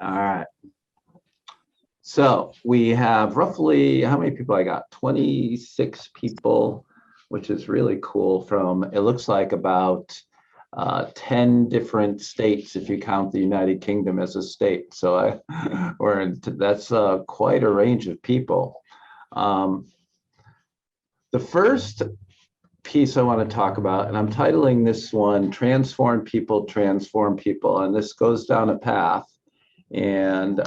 All right. So we have roughly, how many people I got? 26 people, which is really cool from, it looks like about 10 different states if you count the United Kingdom as a state. So that's quite a range of people. The first piece I want to talk about, and I'm titling this one, Transform People, Transform People. And this goes down a path. And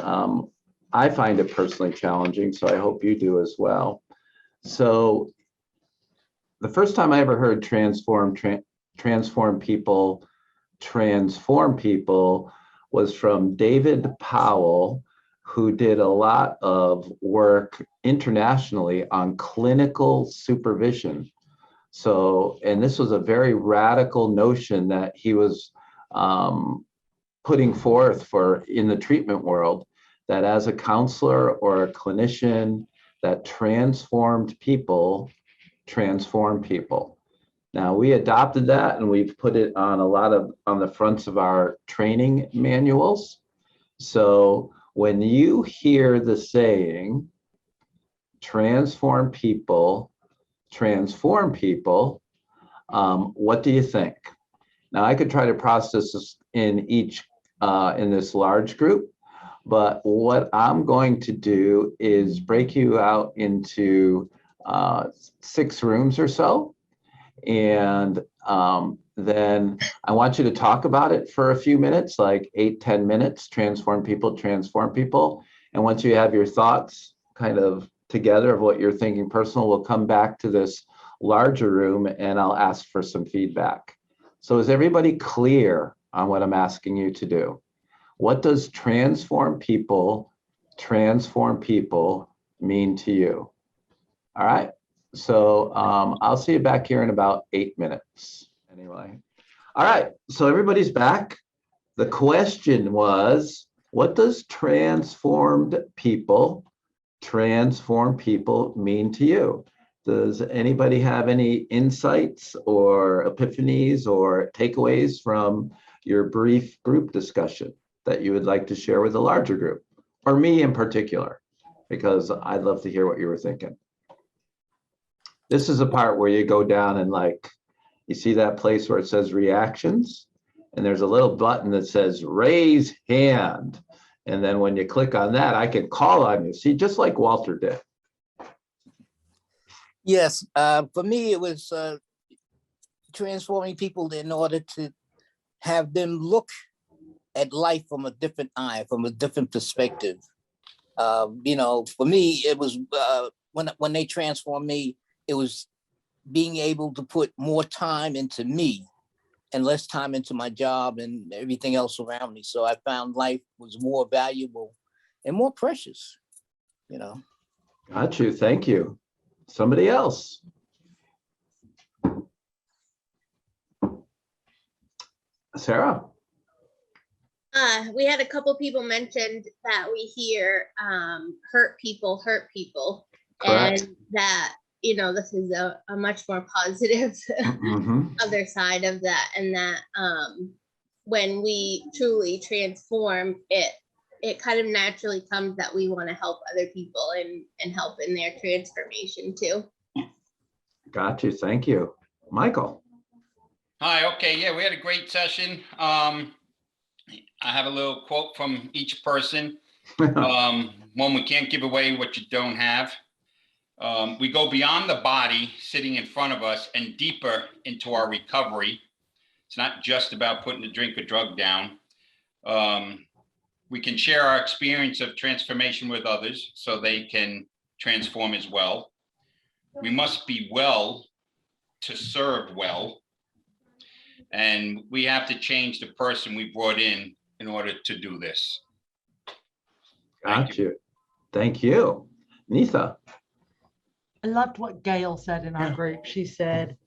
I find it personally challenging, so I hope you do as well. So the first time I ever heard transform people was from David Powell, who did a lot of work internationally on clinical supervision. So, and this was a very radical notion that he was putting forth for in the treatment world, that as a counselor or a clinician that transformed people, transform people. Now we adopted that and we've put it on on the fronts of our training manuals. So when you hear the saying, transform people, what do you think? Now I could try to process this in this large group, but what I'm going to do is break you out into 6 rooms or so. And then I want you to talk about it for a few minutes, like 8-10 minutes, transform people. And once you have your thoughts kind of together of what you're thinking personal, we'll come back to this larger room and I'll ask for some feedback. So is everybody clear on what I'm asking you to do? What does transform people mean to you? All right. So I'll see you back here in about 8 minutes. Anyway. All right. So everybody's back. The question was, what does transform people mean to you? Does anybody have any insights or epiphanies or takeaways from your brief group discussion that you would like to share with a larger group, or me in particular, because I'd love to hear what you were thinking. This is a part where you go down and you see that place where it says reactions, and there's a little button that says raise hand. And then when you click on that, I can call on you. See, just like Walter did. Yes, for me, it was transforming people in order to have them look at life from a different eye, from a different perspective. For me, it was when they transformed me, it was being able to put more time into me and less time into my job and everything else around me. So I found life was more valuable and more precious, Got you. Thank you. Somebody else. Sarah? We had a couple people mentioned that we hear hurt people. Correct. And that, this is a much more positive other side of that. And that when we truly transform it kind of naturally comes that we want to help other people and help in their transformation too. Got you. Thank you. Michael. Hi. Okay. Yeah, we had a great session. I have a little quote from each person. One, we can't give away what you don't have. We go beyond the body sitting in front of us and deeper into our recovery. It's not just about putting the drink or drug down. We can share our experience of transformation with others so they can transform as well. We must be well to serve well. And we have to change the person we brought in order to do this. Got you. Thank you. Nitha. I loved what Gail said in our group. She said,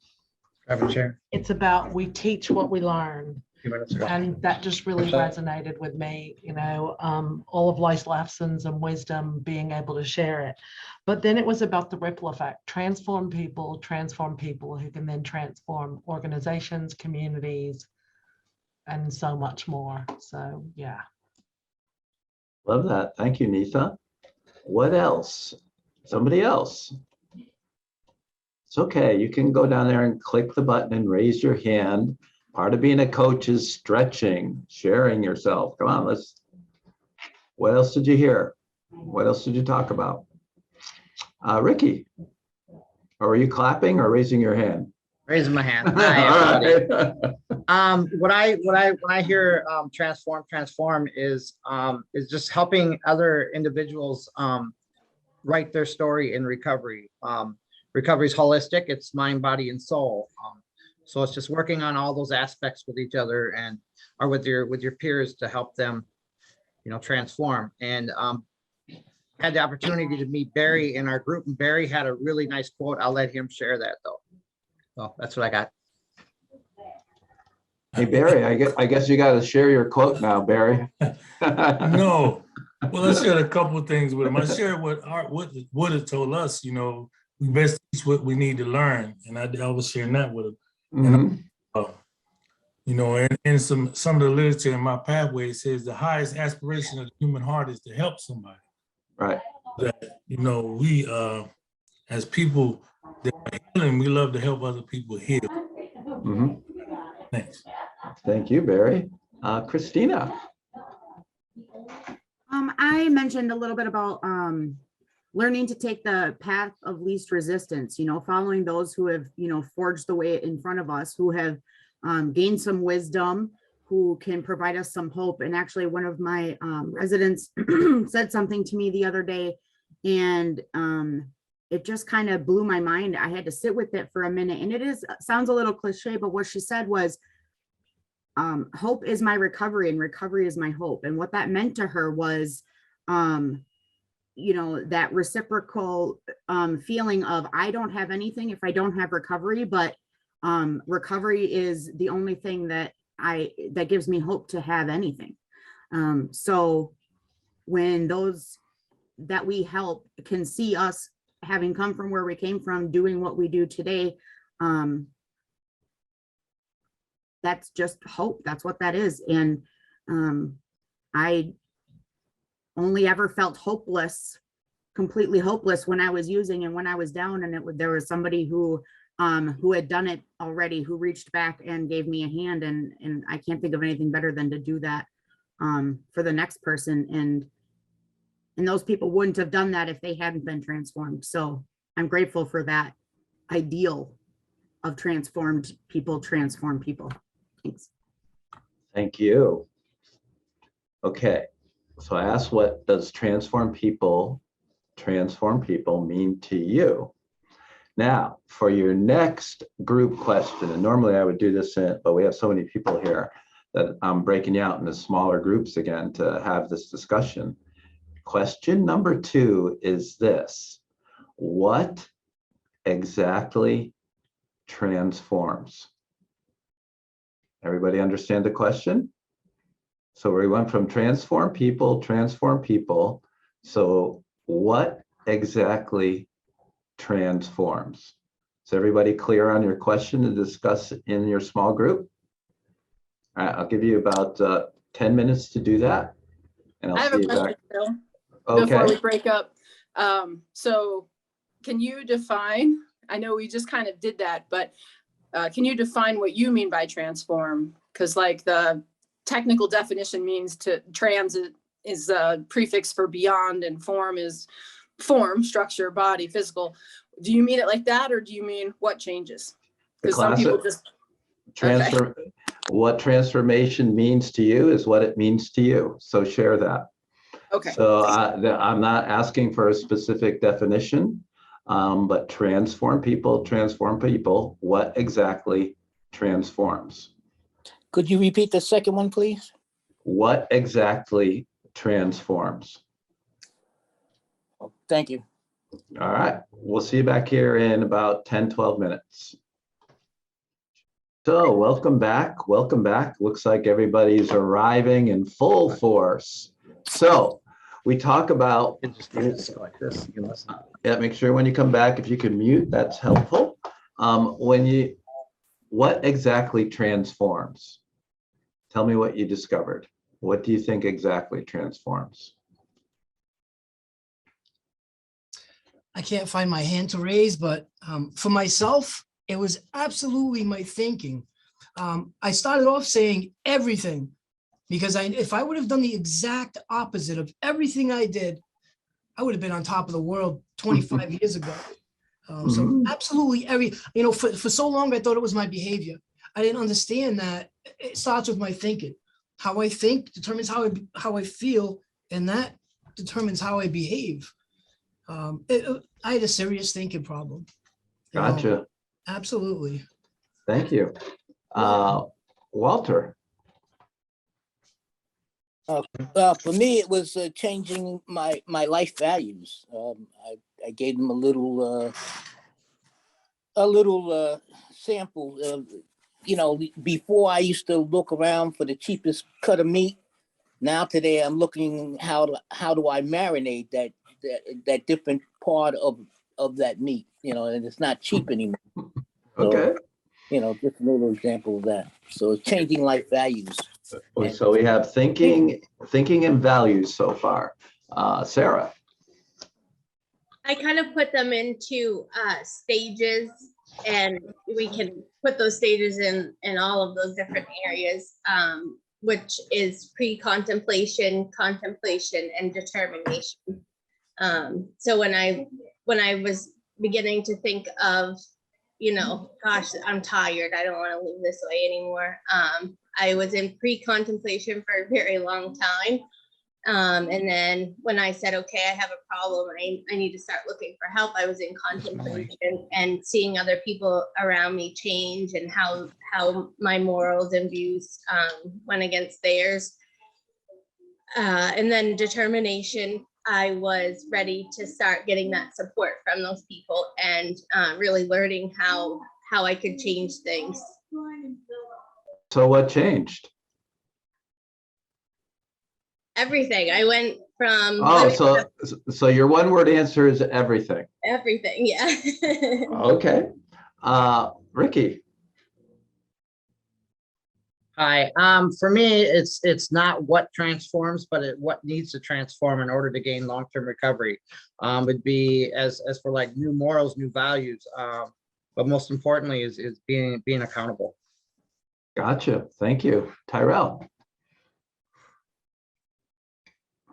it's about we teach what we learn. And that just really resonated with me, all of life's lessons and wisdom, being able to share it. But then it was about the ripple effect, transform people who can then transform organizations, communities, and so much more. So, yeah. Love that. Thank you, Nitha. What else? Somebody else? It's okay. You can go down there and click the button and raise your hand. Part of being a coach is stretching, sharing yourself. Come on, let's. What else did you hear? What else did you talk about? Ricky, are you clapping or raising your hand? Raising my hand. Hi, everybody. All right. When I hear transform is just helping other individuals write their story in recovery. Recovery is holistic. It's mind, body, and soul. So it's just working on all those aspects with each other and or with your peers to help them, transform. And had the opportunity to meet Barry in our group, and Barry had a really nice quote. I'll let him share that though. So that's what I got. Hey, Barry, I guess you got to share your quote now, Barry. No. Well, I shared a couple of things with him. I shared what it told us, we best teach what we need to learn. And I was sharing that with him. Mm-hmm. And, and some of the literature in my pathway says the highest aspiration of the human heart is to help somebody. Right. That, we, as people that are healing, we love to help other people heal. Mm-hmm. Thanks. Thank you, Barry. Christina. I mentioned a little bit about learning to take the path of least resistance, following those who have, forged the way in front of us, who have gained some wisdom, who can provide us some hope. And actually one of my residents said something to me the other day, and it just kind of blew my mind. I had to sit with it for a minute, and sounds a little cliche, but what she said was, hope is my recovery and recovery is my hope. And what that meant to her was, that reciprocal feeling of, I don't have anything if I don't have recovery, but recovery is the only thing that gives me hope to have anything. So when those that we help can see us having come from where we came from, doing what we do today, that's just hope. That's what that is. And I only ever felt hopeless, completely hopeless, when I was using and when I was down, and there was somebody who had done it already, who reached back and gave me a hand, and I can't think of anything better than to do that for the next person. And those people wouldn't have done that if they hadn't been transformed. So I'm grateful for that ideal of transformed people transform people. Thanks. Thank you. Okay, so I asked, what does transform people mean to you? Now, for your next group question, and normally I would do this, but we have so many people here that I'm breaking you out into smaller groups again to have this discussion. Question number 2 is this: what exactly transforms? Everybody understand the question? So we went from transform people. So what exactly transforms? Is everybody clear on your question to discuss in your small group? All right, I'll give you about 10 minutes to do that. And I have a question, Bill, before we break up. So can you define, I know we just kind of did that, but can you define what you mean by transform? Because like the technical definition means to trans is a prefix for beyond, and form is form, structure, body, physical. Do you mean it like that, or do you mean what changes? Because some people just transfer. Okay. What transformation means to you is what it means to you. So share that. Okay. So I'm not asking for a specific definition, but transform people. What exactly transforms? Could you repeat the second one, please? What exactly transforms? Thank you. All right, we'll see you back here in about 10-12 minutes. So welcome back. Looks like everybody's arriving in full force. So we talk about, like this, you can listen. Yeah, make sure when you come back, if you can mute, that's helpful. What exactly transforms? Tell me what you discovered. What do you think exactly transforms? I can't find my hand to raise, but for myself, it was absolutely my thinking. I started off saying everything because if I would have done the exact opposite of everything I did, I would have been on top of the world 25 years ago. So absolutely for so long, I thought it was my behavior. I didn't understand that it starts with my thinking. How I think determines how I feel, and that determines how I behave. I had a serious thinking problem. Gotcha. Absolutely. Thank you. Walter. For me, it was changing my life values. I gave them a little sample. Before I used to look around for the cheapest cut of meat. Now today I'm looking how do I marinate that different part of that meat, and it's not cheap anymore. Okay. So, just a little example of that. So it's changing life values. So we have thinking and values so far. Sarah. I kind of put them into stages, and we can put those stages in all of those different areas, which is pre-contemplation, contemplation, and determination. So when I was beginning to think of, gosh, I'm tired, I don't want to live this way anymore. I was in pre-contemplation for a very long time. And then when I said, okay, I have a problem, I need to start looking for help, I was in contemplation and seeing other people around me change and how my morals and views went against theirs. And then determination, I was ready to start getting that support from those people and really learning how I could change things. So what changed? Everything. I went from so your one word answer is everything. Everything, yeah. Okay. Ricky. Hi. For me, it's not what transforms, but what needs to transform in order to gain long-term recovery. Would be as for like new morals, new values. But most importantly is being accountable. Gotcha. Thank you. Tyrell.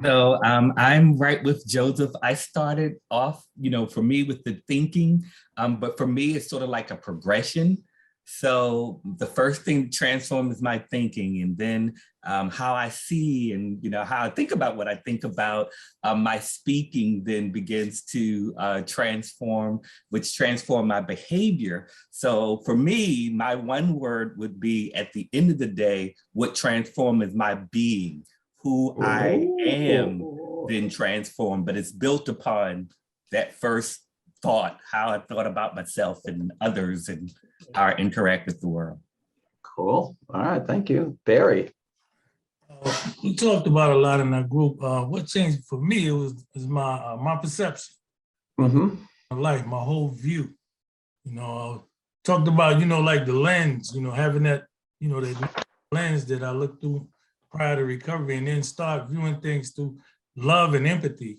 So I'm right with Joseph. I started off, for me with the thinking, but for me, it's sort of like a progression. So the first thing to transform is my thinking, and then how I see and how I think about what I think about. My speaking then begins to transform, which transform my behavior. So for me, my one word would be, at the end of the day, what transform is my being. Who I am then transformed, but it's built upon that first thought, how I thought about myself and others and how I interact with the world. Cool. All right. Thank you. Barry. We talked about a lot in our group. What changed for me was my perception. My life, my whole view. Talked about, like the lens, having that, that lens that I look through prior to recovery, and then start viewing things through love and empathy,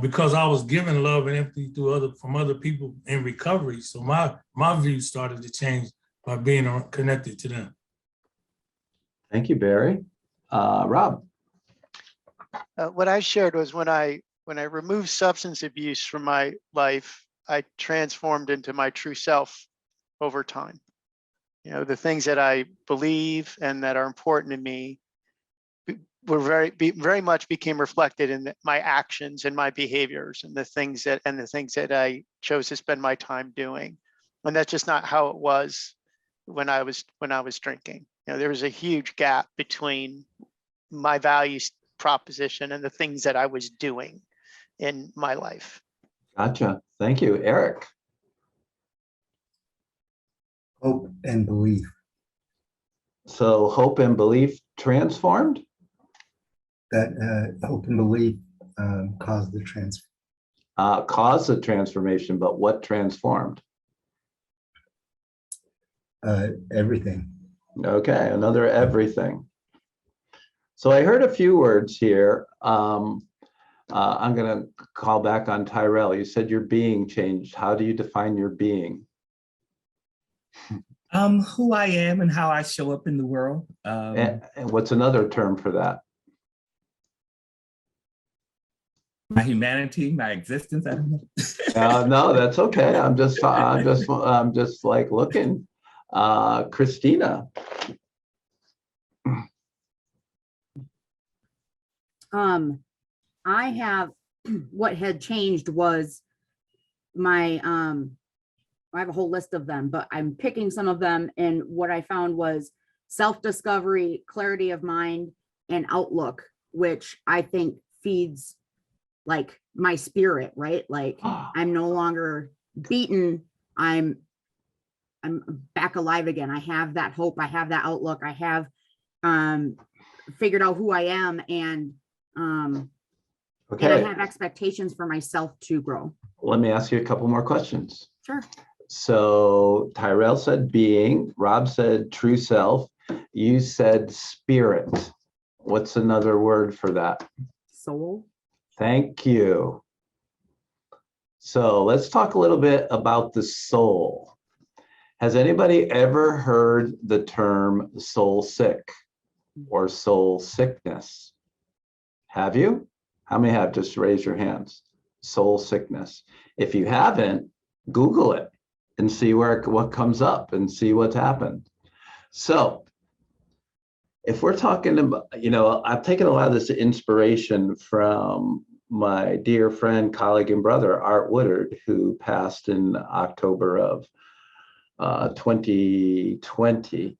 because I was given love and empathy from other people in recovery. So my view started to change by being connected to them. Thank you, Barry. Rob. What I shared was when I removed substance abuse from my life, I transformed into my true self over time. The things that I believe and that are important to me were very much became reflected in my actions and my behaviors and the things that I chose to spend my time doing. And that's just not how it was when I was drinking. There was a huge gap between my values proposition and the things that I was doing in my life. Gotcha. Thank you. Eric. Hope and belief. So hope and belief transformed? That hope and belief caused the transformation, but what transformed? Everything. Okay, another everything. So I heard a few words here. I'm going to call back on Tyrell. You said your being changed. How do you define your being? Who I am and how I show up in the world. And what's another term for that? My humanity, my existence. I don't know. No, that's okay. I'm just like looking. Christina. I have, what had changed was my, I have a whole list of them, but I'm picking some of them. And what I found was self-discovery, clarity of mind, and outlook, which I think feeds like my spirit, right? Like I'm no longer beaten. I'm back alive again. I have that hope. I have that outlook. I have figured out who I am, and Okay. and I have expectations for myself to grow. Let me ask you a couple more questions. Sure. So Tyrell said being, Rob said true self, you said spirit. What's another word for that? Soul. Thank you. So let's talk a little bit about the soul. Has anybody ever heard the term soul sick or soul sickness? Have you? How many have? Just raise your hands. Soul sickness. If you haven't, Google it and see what comes up and see what's happened. So if we're talking about, I've taken a lot of this inspiration from my dear friend, colleague, and brother, Art Woodard, who passed in October of 2020.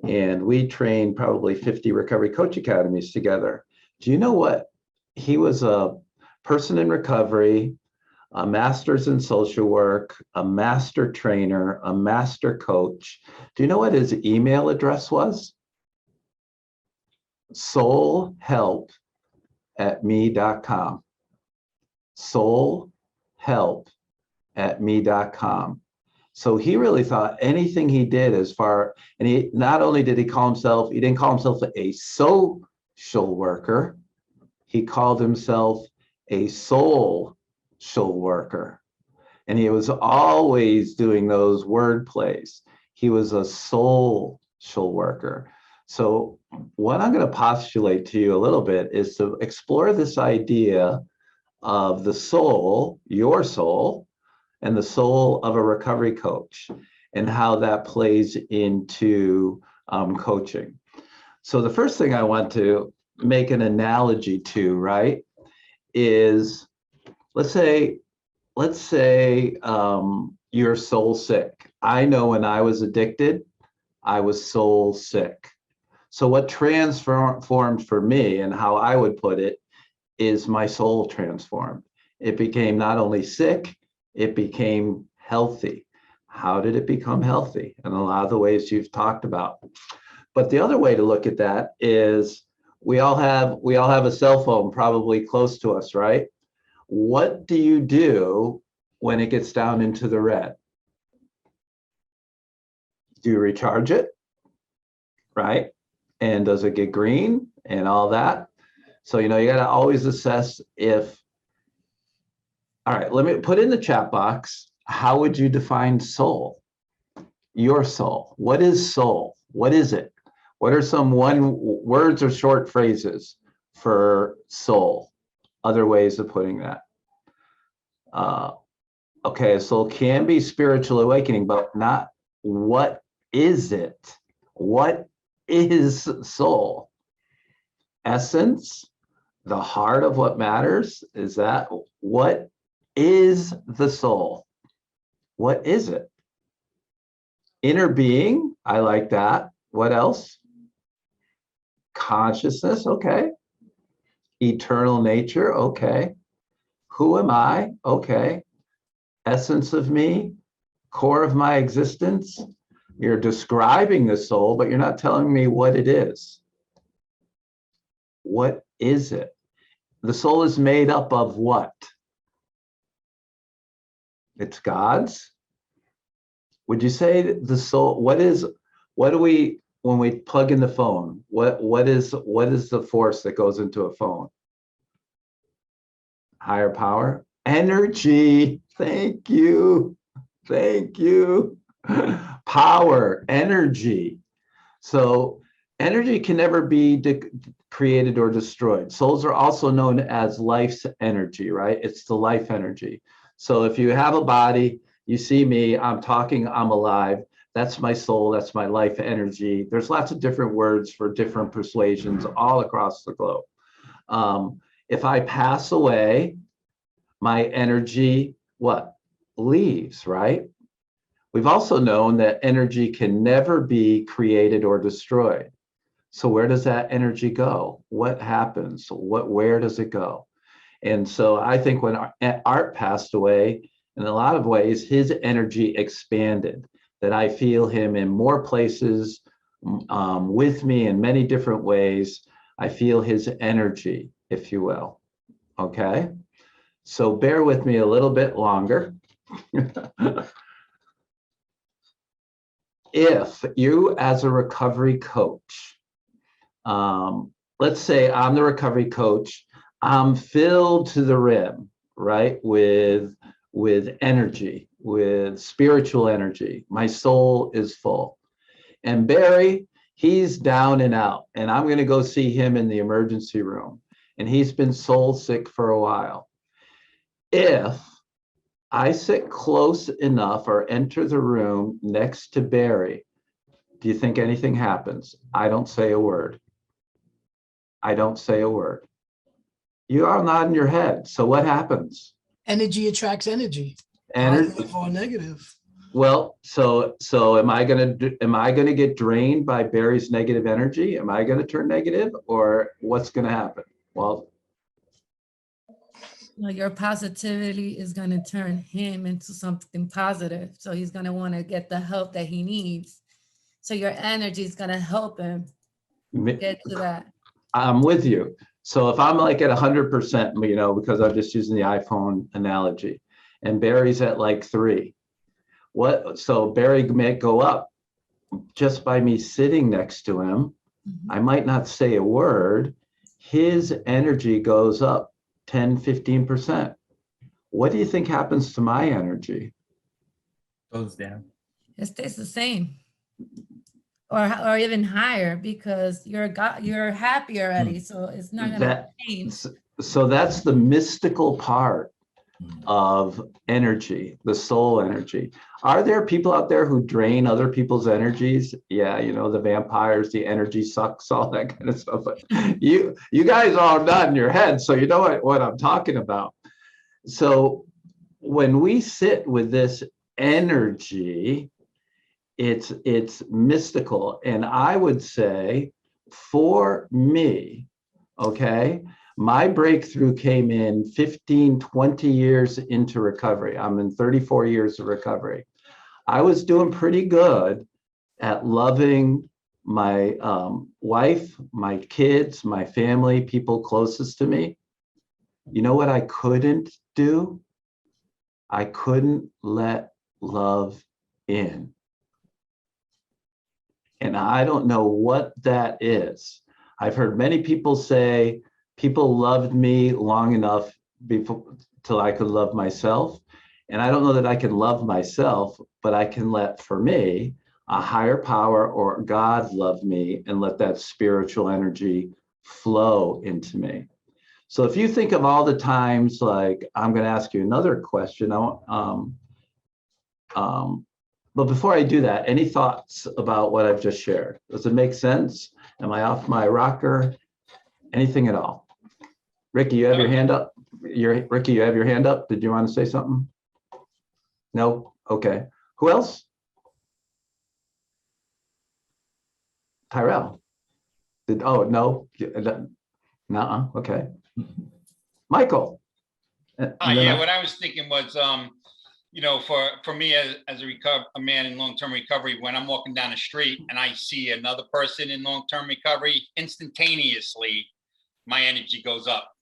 And we trained probably 50 recovery coach academies together. Do you know what? He was a person in recovery, a master's in social work, a master trainer, a master coach. Do you know what his email address was? soulhelp@me.com. soulhelp@me.com. So he really thought anything he did and he not only did he didn't call himself a social worker, he called himself a social worker. And he was always doing those word plays. He was a social worker. So what I'm going to postulate to you a little bit is to explore this idea of the soul, your soul, and the soul of a recovery coach, and how that plays into coaching. So the first thing I want to make an analogy to, right, is let's say you're soul sick. I know when I was addicted, I was soul sick. So what transformed for me, and how I would put it, is my soul transformed. It became not only sick, it became healthy. How did it become healthy? And a lot of the ways you've talked about. But the other way to look at that is we all have a cell phone probably close to us, right? What do you do when it gets down into the red? Do you recharge it? Right? And does it get green and all that? So, you got to always assess all right, let me put in the chat box, how would you define soul? Your soul. What is soul? What is it? What are some words or short phrases for soul? Other ways of putting that. Okay, a soul can be spiritual awakening, but not what is it? What is soul? Essence, the heart of what matters, is that what is the soul? What is it? Inner being, I like that. What else? Consciousness, okay. Eternal nature, okay. Who am I? Okay. Essence of me, core of my existence. You're describing the soul, but you're not telling me what it is. What is it? The soul is made up of what? It's God's. Would you say the soul, when we plug in the phone, what is the force that goes into a phone? higher power, energy. Thank you. Thank you. Power, energy. So energy can never be created or destroyed. Souls are also known as life's energy, right? It's the life energy. So if you have a body, you see me, I'm talking, I'm alive. That's my soul, that's my life energy. There's lots of different words for different persuasions all across the globe. If I pass away, my energy, what? Leaves, right? We've also known that energy can never be created or destroyed. So where does that energy go? What happens? Where does it go? And so I think when Art passed away, in a lot of ways, his energy expanded, that I feel him in more places with me in many different ways. I feel his energy, if you will. Okay. So bear with me a little bit longer. If you, as a recovery coach, let's say I'm the recovery coach, I'm filled to the rim, right, with energy, with spiritual energy. My soul is full. And Barry, he's down and out, and I'm going to go see him in the emergency room, and he's been soul sick for a while. If I sit close enough or enter the room next to Barry, do you think anything happens? I don't say a word. I don't say a word. You are nodding your head. So what happens? Energy attracts energy. Energy Positive or negative. Well, so am I gonna get drained by Barry's negative energy? Am I gonna turn negative, or what's gonna happen? Well, No, your positivity is going to turn him into something positive. So he's going to want to get the help that he needs. So your energy is going to help him get to that. I'm with you. So if I'm like at 100%, you know, because I'm just using the iPhone analogy, and Barry's at like 3, so Barry may go up just by me sitting next to him. I might not say a word. His energy goes up 10, 15%. What do you think happens to my energy? Goes down. It stays the same. Or even higher, because you're happy already. So it's not going to change. So that's the mystical part of energy, the soul energy. Are there people out there who drain other people's energies? Yeah, you know, the vampires, the energy sucks, all that kind of stuff. But you guys all nod in your head, so you know what I'm talking about. So when we sit with this energy, it's mystical. And I would say for me, okay, my breakthrough came in 15, 20 years into recovery. I'm in 34 years of recovery. I was doing pretty good at loving my wife, my kids, my family, people closest to me. You know what I couldn't do? I couldn't let love in. And I don't know what that is. I've heard many people say people loved me long enough before till I could love myself. And I don't know that I can love myself, but I can let, for me, a higher power or God love me and let that spiritual energy flow into me. So if you think of all the times, like, I'm going to ask you another question. But before I do that, any thoughts about what I've just shared? Does it make sense? Am I off my rocker? Anything at all? Ricky, you have your hand up? Ricky, you have your hand up? Did you want to say something? No? Okay. Who else? Tyrell. Oh, no? Nuh-uh. Okay. Michael. Yeah, what I was thinking was, you know, for me as a man in long-term recovery, when I'm walking down the street and I see another person in long-term recovery, instantaneously my energy goes up,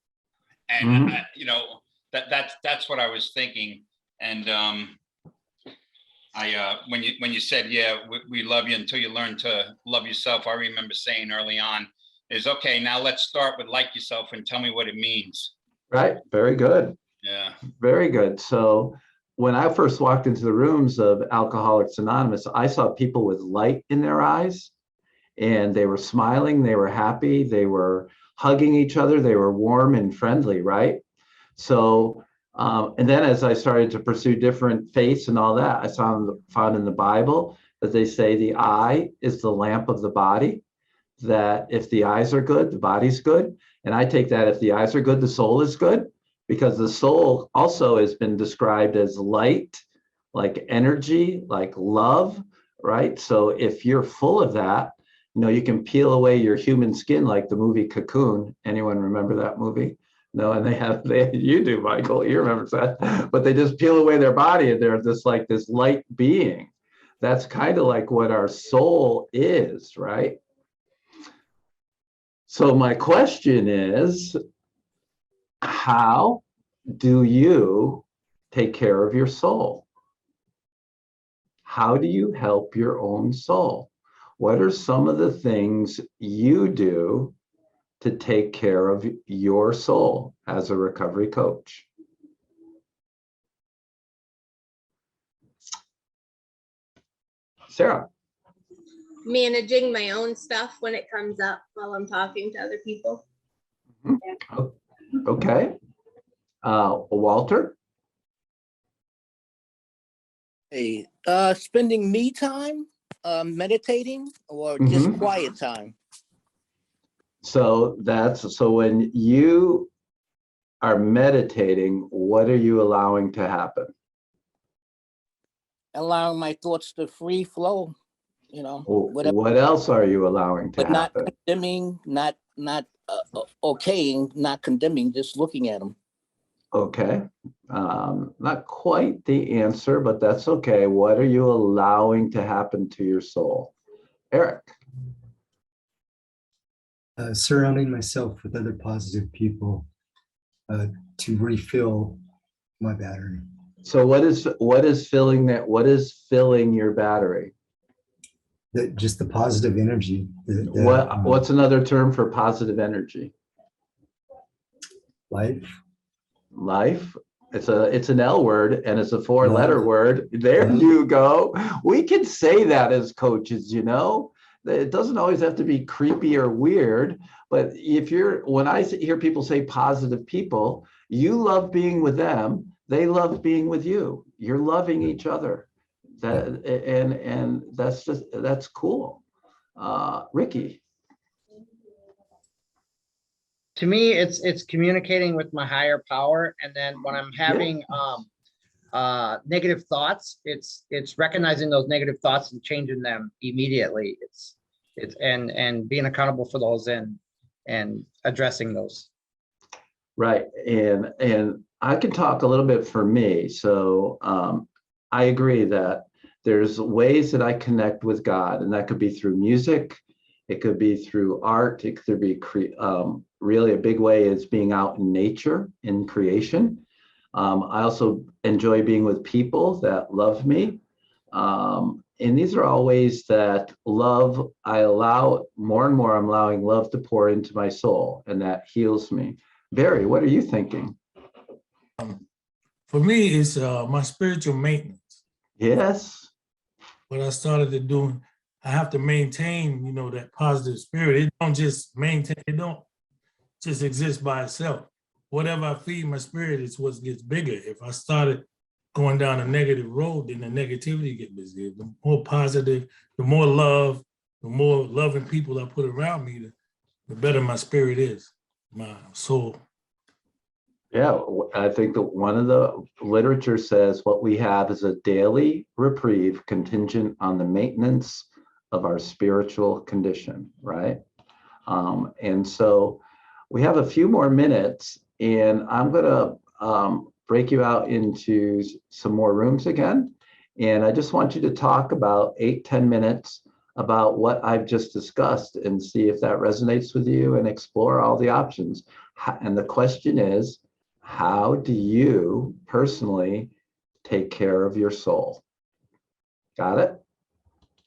and you know, that's what I was thinking. And when you said, yeah, we love you until you learn to love yourself, I remember saying early on is, okay, now let's start with like yourself and tell me what it means. Right. Very good. Yeah. Very good. So when I first walked into the rooms of Alcoholics Anonymous, I saw people with light in their eyes, and they were smiling, they were happy, they were hugging each other, they were warm and friendly, right? So, and then as I started to pursue different faiths and all that, I found in the Bible that they say the eye is the lamp of the body, that if the eyes are good, the body's good. And I take that if the eyes are good, the soul is good, because the soul also has been described as light, like energy, like love, right? So if you're full of that, you know, you can peel away your human skin like the movie Cocoon. Anyone remember that movie? No, and you do, Michael, you remember that, but they just peel away their body and they're just like this light being. That's kind of like what our soul is, right? So my question is, how do you take care of your soul? How do you help your own soul? What are some of the things you do to take care of your soul as a recovery coach? Sarah. Managing my own stuff when it comes up while I'm talking to other people. Okay. Walter? Hey, spending me time, meditating, or just quiet time. So when you are meditating, what are you allowing to happen? Allowing my thoughts to free flow, you know. Whatever. What else are you allowing to But not happen? condemning, not okaying, not condemning, just looking at them. Okay. Not quite the answer, but that's okay. What are you allowing to happen to your soul? Eric. Surrounding myself with other positive people to refill my battery. So what is filling that? What is filling your battery? Just the positive energy. What's another term for positive energy? Life. Life. It's an L word and it's a 4-letter word. There you go. We can say that as coaches, you know. It doesn't always have to be creepy or weird, but when I hear people say positive people, you love being with them, they love being with you. You're loving each other. And that's cool. Ricky. To me, it's communicating with my higher power, and then when I'm having negative thoughts, it's recognizing those negative thoughts and changing them immediately. It's and being accountable for those and addressing those. Right. And I can talk a little bit for me. So I agree that there's ways that I connect with God, and that could be through music. It could be through art. It could be really a big way is being out in nature, in creation. I also enjoy being with people that love me. And these are all ways that I allow more and more, I'm allowing love to pour into my soul, and that heals me. Barry, what are you thinking? For me, it's my spiritual maintenance. Yes. What I started to do, I have to maintain, you know, that positive spirit. It don't just maintain, it don't just exist by itself. Whatever I feed my spirit is what gets bigger. If I started going down a negative road, then the negativity get busy. The more positive, the more love, the more loving people I put around me, the better my spirit is, my soul. Yeah, I think that one of the literature says what we have is a daily reprieve contingent on the maintenance of our spiritual condition, right? And so we have a few more minutes, and I'm going to break you out into some more rooms again. And I just want you to talk about 8-10 minutes about what I've just discussed and see if that resonates with you and explore all the options. And the question is, how do you personally take care of your soul? Got it?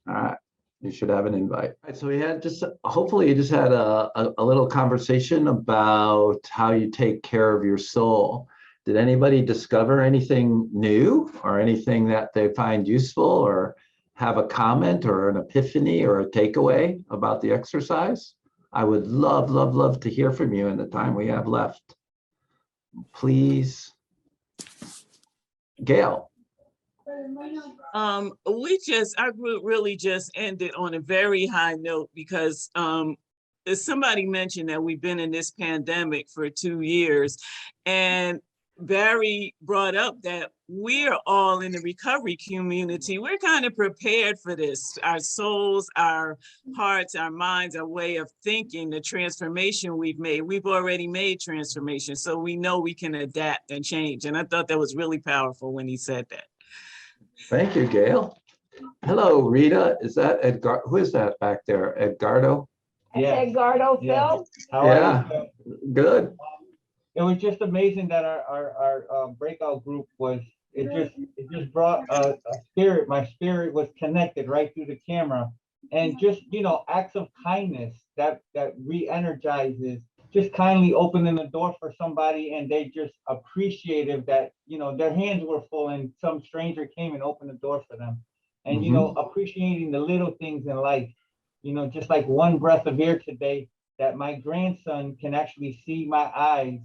All right. You should have an invite. So we had just, hopefully you just had a little conversation about how you take care of your soul. Did anybody discover anything new or anything that they find useful or have a comment or an epiphany or a takeaway about the exercise? I would love, love, love to hear from you in the time we have left. Please. Gail. Our group really just ended on a very high note because as somebody mentioned that we've been in this pandemic for 2 years, and Barry brought up that we're all in the recovery community. We're kind of prepared for this. Our souls, our hearts, our minds, our way of thinking, the transformation we've made. We've already made transformation, so we know we can adapt and change. And I thought that was really powerful when he said that. Thank you, Gail. Hello, Rita. Is that Edgar? Who is that back there? Edgardo? Yeah. Edgardo, Phil? Yeah, good. It was just amazing that our breakout group was, it just brought a spirit. My spirit was connected right through the camera. And just, acts of kindness that re-energizes, just kindly opening the door for somebody and they just appreciative that, their hands were full and some stranger came and opened the door for them. And, appreciating the little things in life, just like one breath of air today, that my grandson can actually see my eyes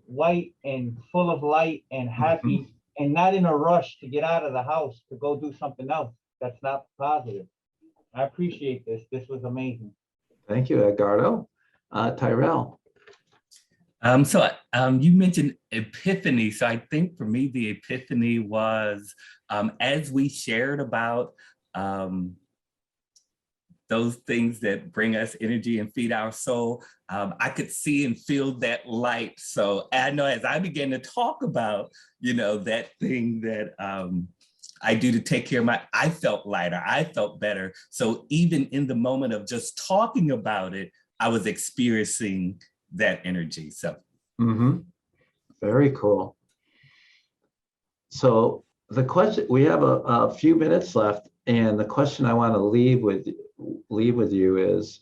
white and full of light and happy and not in a rush to get out of the house to go do something else that's not positive. I appreciate this. This was amazing. Thank you, Edgardo. Tyrell. You mentioned epiphany. So I think for me, the epiphany was as we shared about those things that bring us energy and feed our soul, I could see and feel that light. So I know as I began to talk about, that thing that I do to take care of I felt lighter, I felt better. So even in the moment of just talking about it, I was experiencing that energy. So. Very cool. So the question, we have a few minutes left, and the question I want to leave with you is,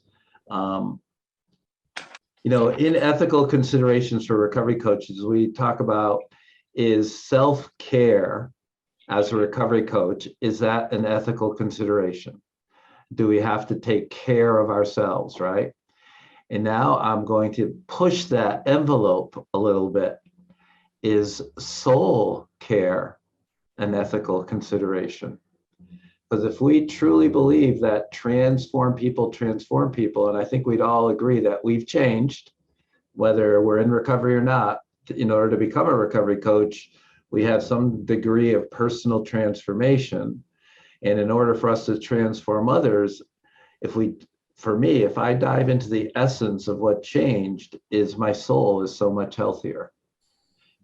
in ethical considerations for recovery coaches, we talk about, is self-care as a recovery coach, is that an ethical consideration? Do we have to take care of ourselves, right? And now I'm going to push that envelope a little bit. Is soul care an ethical consideration? Because if we truly believe that transform people, and I think we'd all agree that we've changed, whether we're in recovery or not, in order to become a recovery coach, we have some degree of personal transformation. And in order for us to transform others, if I dive into the essence of what changed, is my soul is so much healthier.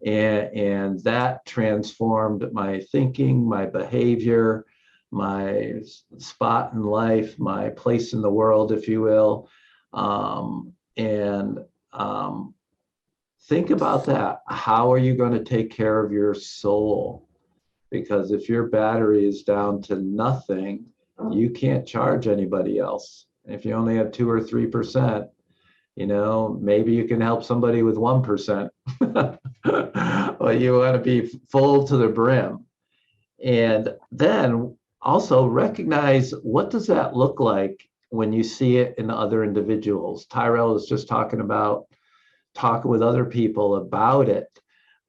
And that transformed my thinking, my behavior, my spot in life, my place in the world, if you will. Think about that. How are you going to take care of your soul? Because if your battery is down to nothing, you can't charge anybody else. If you only have 2 or 3%, maybe you can help somebody with 1%. But you want to be full to the brim. And then also recognize, what does that look like when you see it in other individuals? Tyrell is just talking with other people about it,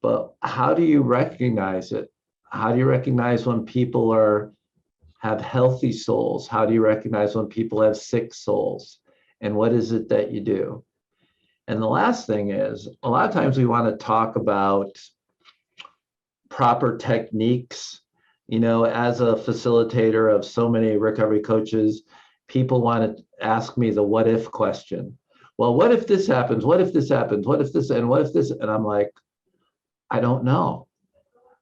but how do you recognize it? How do you recognize when people have healthy souls? How do you recognize when people have sick souls? And what is it that you do? And the last thing is, a lot of times we want to talk about proper techniques. As a facilitator of so many recovery coaches, people want to ask me the what if question. Well, what if this happens? What if this happens? What if this, and what if this? And I'm like, I don't know,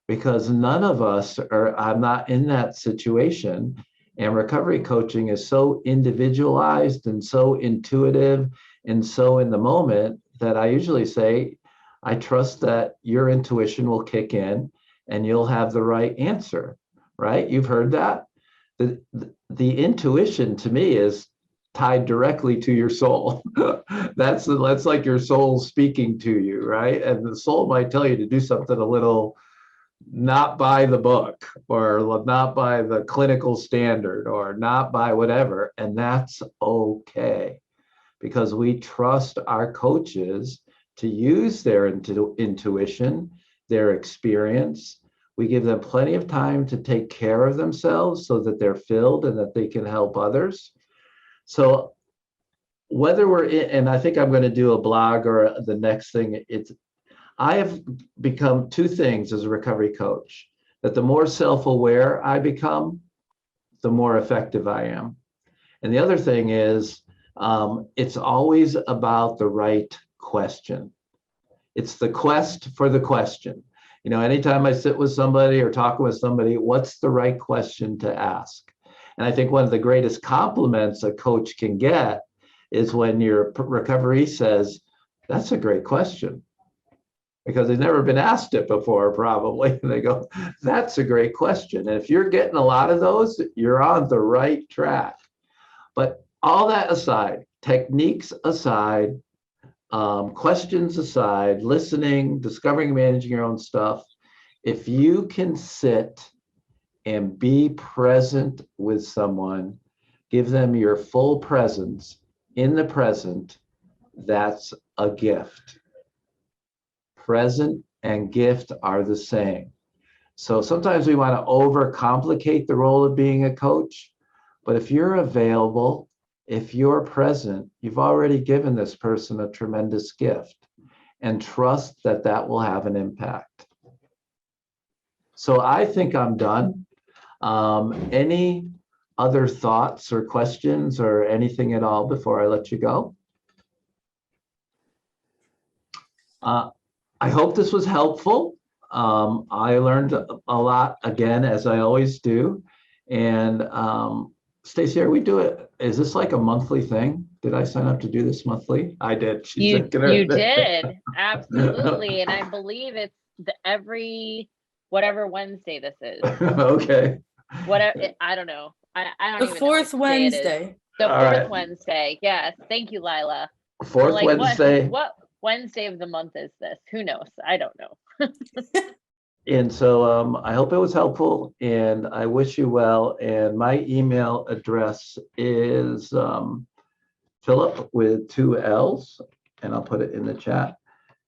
because none of us I'm not in that situation. And recovery coaching is so individualized and so intuitive and so in the moment that I usually say, I trust that your intuition will kick in and you'll have the right answer, right? You've heard that. the intuition to me is tied directly to your soul. That's like your soul speaking to you, right? And the soul might tell you to do something a little not by the book, or not by the clinical standard, or not by whatever. And that's okay, because we trust our coaches to use their intuition, their experience. We give them plenty of time to take care of themselves so that they're filled and that they can help others. So whether we're in, and I think I'm going to do a blog or the next thing, I have become two things as a recovery coach, that the more self-aware I become, the more effective I am. And the other thing is, it's always about the right question. It's the quest for the question. You know, anytime I sit with somebody or talk with somebody, what's the right question to ask? And I think one of the greatest compliments a coach can get is when your recovery says, that's a great question. Because they've never been asked it before, probably. And they go, that's a great question. And if you're getting a lot of those, you're on the right track. But all that aside, techniques aside, questions aside, listening, discovering and managing your own stuff, if you can sit and be present with someone, give them your full presence in the present, that's a gift. Present and gift are the same. So sometimes we want to overcomplicate the role of being a coach, but if you're available, if you're present, you've already given this person a tremendous gift, and trust that that will have an impact. So I think I'm done. Any other thoughts or questions or anything at all before I let you go? I hope this was helpful. I learned a lot, again, as I always do. And Stacey, are we doing it? Is this like a monthly thing? Did I sign up to do this monthly? I did. You did, absolutely. And I believe it's every whatever Wednesday this is. Okay. Whatever, I don't know. I don't The even know fourth what day it is. Wednesday. The All fourth right. Wednesday. Yes. Thank you, Lila. Fourth Like, Wednesday. What Wednesday of the month is this? Who knows? I don't know. And so I hope it was helpful, and I wish you well. And my email address is Philip with 2 L's, and I'll put it in the chat,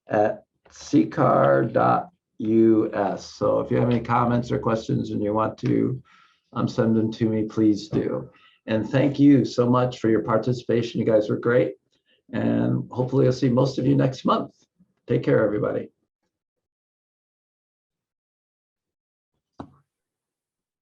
at ccar.us. So if you have any comments or questions and you want to send them to me, please do. And thank you so much for your participation. You guys were great. And hopefully I'll see most of you next month. Take care, everybody.